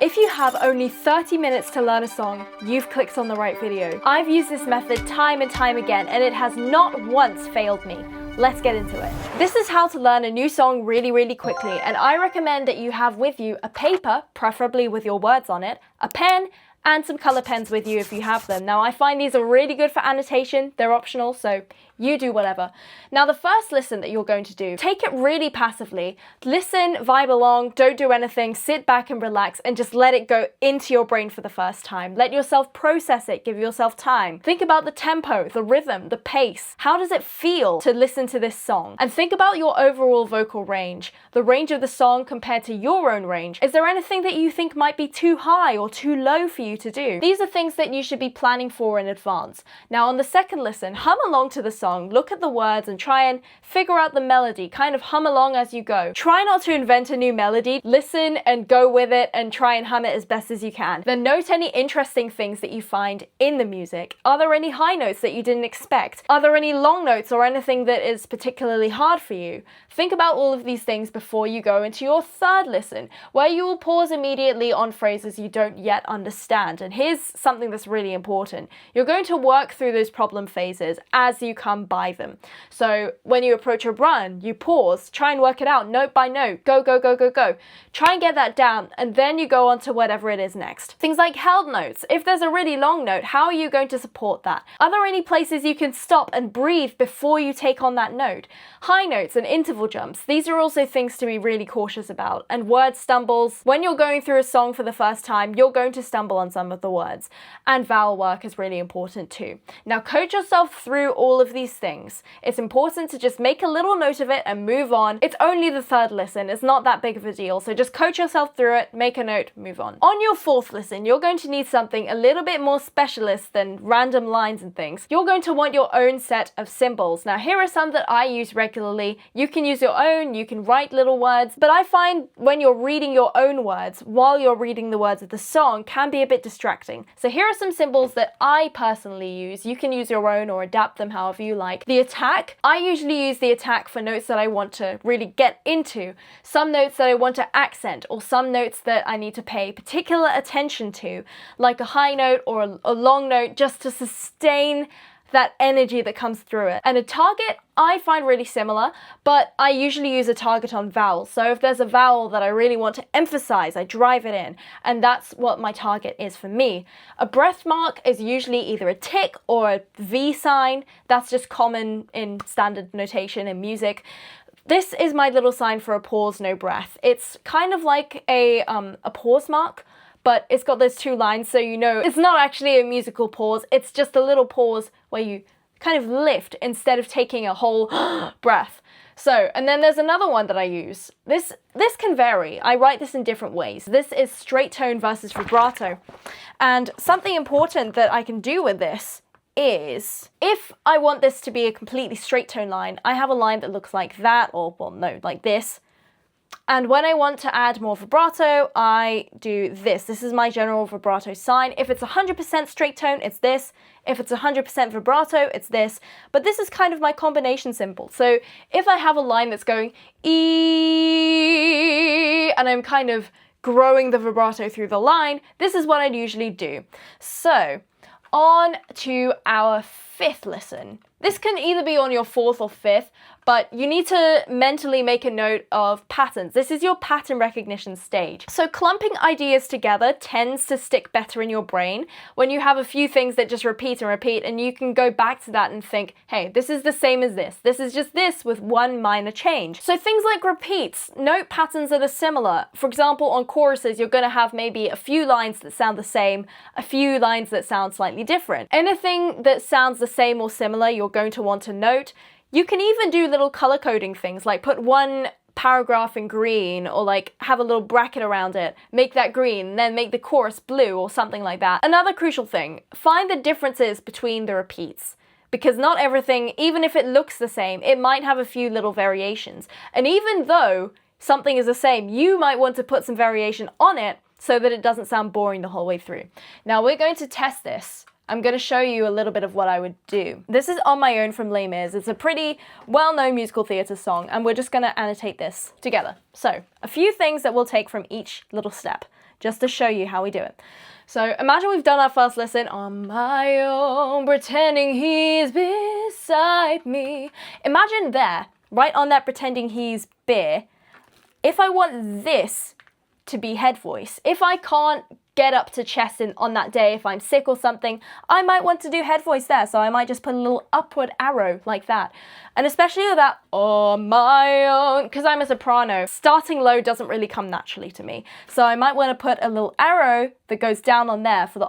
If you have only 30 minutes to learn a song, you've clicked on the right video. I've used this method time and time again, and it has not once failed me. Let's get into it. This is how to learn a new song really quickly, and I recommend that you have with you a paper, preferably with your words on it, a pen, and some color pens with you if you have them. Now, I find these are really good for annotation. They're optional, so you do whatever. Now, the first listen that you're going to do, take it really passively. Listen, vibe along, don't do anything, sit back and relax and just let it go into your brain for the first time. Let yourself process it, give yourself time. Think about the tempo, the rhythm, the pace. How does it feel to listen to this song? And think about your overall vocal range, the range of the song compared to your own range. Is there anything that you think might be too high or too low for you to do? These are things that you should be planning for in advance. Now, on the second listen, hum along to the song. Look at the words and try and figure out the melody. Kind of hum along as you go. Try not to invent a new melody. Listen and go with it and try and hum it as best as you can. Then note any interesting things that you find in the music. Are there any high notes that you didn't expect? Are there any long notes or anything that is particularly hard for you? Think about all of these things before you go into your third listen, where you will pause immediately on phrases you don't yet understand. And here's something that's really important. You're going to work through those problem phases as you come by them. So when you approach a run, you pause, try and work it out note by note, go. Try and get that down, and then you go on to whatever it is next. Things like held notes. If there's a really long note, how are you going to support that? Are there any places you can stop and breathe before you take on that note? High notes and interval jumps. These are also things to be really cautious about. And word stumbles. When you're going through a song for the first time, you're going to stumble on some of the words. And vowel work is really important too. Now, coach yourself through all of these things. It's important to just make a little note of it and move on. It's only the third listen. It's not that big of a deal. So just coach yourself through it, make a note, move on. On your fourth listen, you're going to need something a little bit more specialist than random lines and things. You're going to want your own set of symbols. Now, here are some that I use regularly. You can use your own, you can write little words, but I find when you're reading your own words while you're reading the words of the song can be a bit distracting. So here are some symbols that I personally use. You can use your own or adapt them however you like. The attack, I usually use the attack for notes that I want to really get into, some notes that I want to accent, or some notes that I need to pay particular attention to, like a high note or a long note, just to sustain that energy that comes through it. And a target, I find really similar, but I usually use a target on vowels. So if there's a vowel that I really want to emphasize, I drive it in, and that's what my target is for me. A breath mark is usually either a tick or a V sign. That's just common in standard notation in music. This is my little sign for a pause, no breath. It's kind of like a pause mark, but it's got those two lines, so you know it's not actually a musical pause. It's just a little pause where you kind of lift instead of taking a whole breath. So, and then there's another one that I use. This can vary. I write this in different ways. This is straight tone versus vibrato. And something important that I can do with this is, if I want this to be a completely straight tone line, I have a line that looks like that, or well, no, like this. And when I want to add more vibrato, I do this. This is my general vibrato sign. If it's 100% straight tone, it's this. If it's 100% vibrato, it's this. But this is kind of my combination symbol. So if I have a line that's going E, and I'm kind of growing the vibrato through the line, this is what I'd usually do. So on to our fifth listen. This can either be on your fourth or fifth, but you need to mentally make a note of patterns. This is your pattern recognition stage. So clumping ideas together tends to stick better in your brain when you have a few things that just repeat and repeat, and you can go back to that and think, hey, this is the same as this. This is just this with one minor change. So things like repeats, note patterns that are similar. For example, on choruses, you're going to have maybe a few lines that sound the same, a few lines that sound slightly different. Anything that sounds the same or similar, you're going to want to note. You can even do little color coding things, like put one paragraph in green, or like have a little bracket around it, make that green, then make the chorus blue or something like that. Another crucial thing, find the differences between the repeats, because not everything, even if it looks the same, it might have a few little variations. And even though something is the same, you might want to put some variation on it so that it doesn't sound boring the whole way through. Now we're going to test this. I'm going to show you a little bit of what I would do. This is On My Own from Les Mis. It's a pretty well-known musical theatre song, and we're just going to annotate this together. So, a few things that we'll take from each little step. just to show you how we do it. So imagine we've done our first lesson on my own, pretending he's beside me. Imagine there, right on that pretending he's beer, if I want this to be head voice, if I can't get up to chest on that day, if I'm sick or something, I might want to do head voice there. So I might just put a little upward arrow like that. And especially with that on my own, because I'm a soprano, starting low doesn't really come naturally to me. So I might want to put a little arrow that goes down on there for the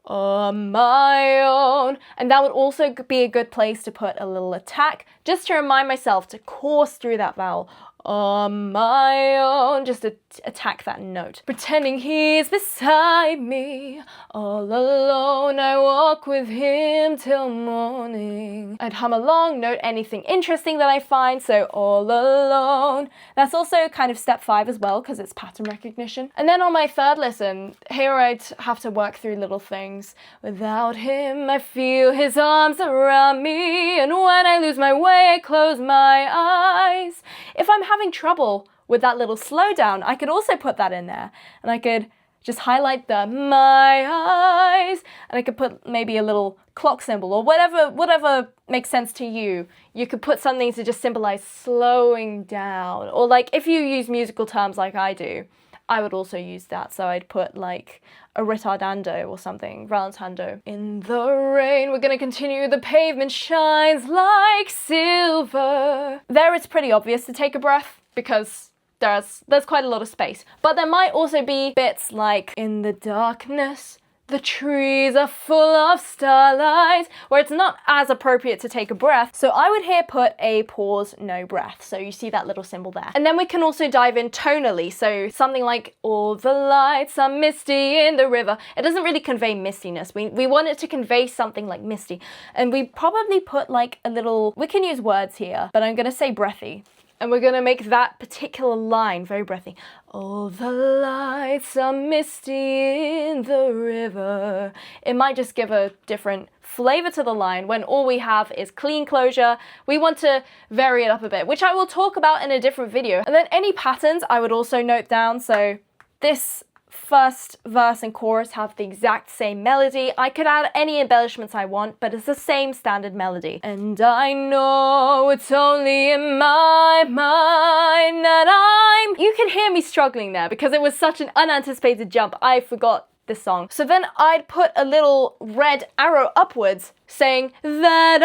on my own. And that would also be a good place to put a little attack, just to remind myself to course through that vowel. On my own, just to attack that note. Pretending he's beside me, all alone I walk with him till morning. I'd hum along, note anything interesting that I find, so all alone. That's also kind of step 5 as well, because it's pattern recognition. And then on my third lesson, here I'd have to work through little things. Without him, I feel his arms around me, and when I lose my way, I close my eyes. If I'm having trouble with that little slowdown, I could also put that in there, and I could just highlight the my eyes, and I could put maybe a little clock symbol or whatever makes sense to you. You could put something to just symbolize slowing down, or like if you use musical terms like I do, I would also use that. So I'd put like a ritardando or something, rallentando. In the rain, we're gonna continue, the pavement shines like silver. There it's pretty obvious to take a breath because there's quite a lot of space. But there might also be bits like in the darkness, the trees are full of starlight, where it's not as appropriate to take a breath. So I would here put a pause, no breath. So you see that little symbol there. And then we can also dive in tonally. So something like, all the lights are misty in the river. It doesn't really convey mistiness. We want it to convey something like misty. And we probably put like a little, we can use words here, but I'm gonna say breathy. And we're gonna make that particular line very breathy. All the lights are misty in the river. It might just give a different flavor to the line when all we have is clean closure. We want to vary it up a bit, which I will talk about in a different video. And then any patterns I would also note down. So this first verse and chorus have the exact same melody. I could add any embellishments I want, but it's the same standard melody. And I know it's only in my mind that you can hear me struggling there because it was such an unanticipated jump. I forgot this song. So then I'd put a little red arrow upwards saying that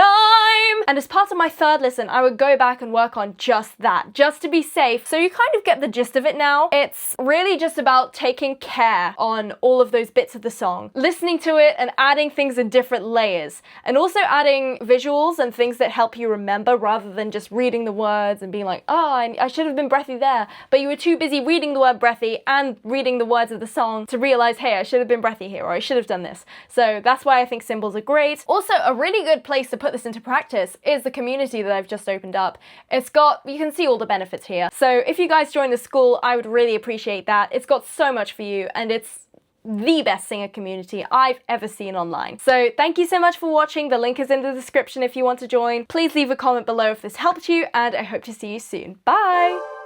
and as part of my third lesson, I would go back and work on just that, just to be safe. So you kind of get the gist of it now. It's really just about taking care on all of those bits of the song, listening to it and adding things in different layers, and also adding visuals and things that help you remember rather than just reading the words and being like, oh, I should have been breathy there, but you were too busy reading the word breathy and reading the words of the song to realize, hey, I should have been breathy here, or I should have done this. So that's why I think symbols are great. Also, a really good place to put this into practice is the community that I've just opened up. You can see all the benefits here. So if you guys join the school, I would really appreciate that. It's got so much for you, and it's the best singer community I've ever seen online. So thank you so much for watching. The link is in the description if you want to join. Please leave a comment below if this helped you, and I hope to see you soon. Bye!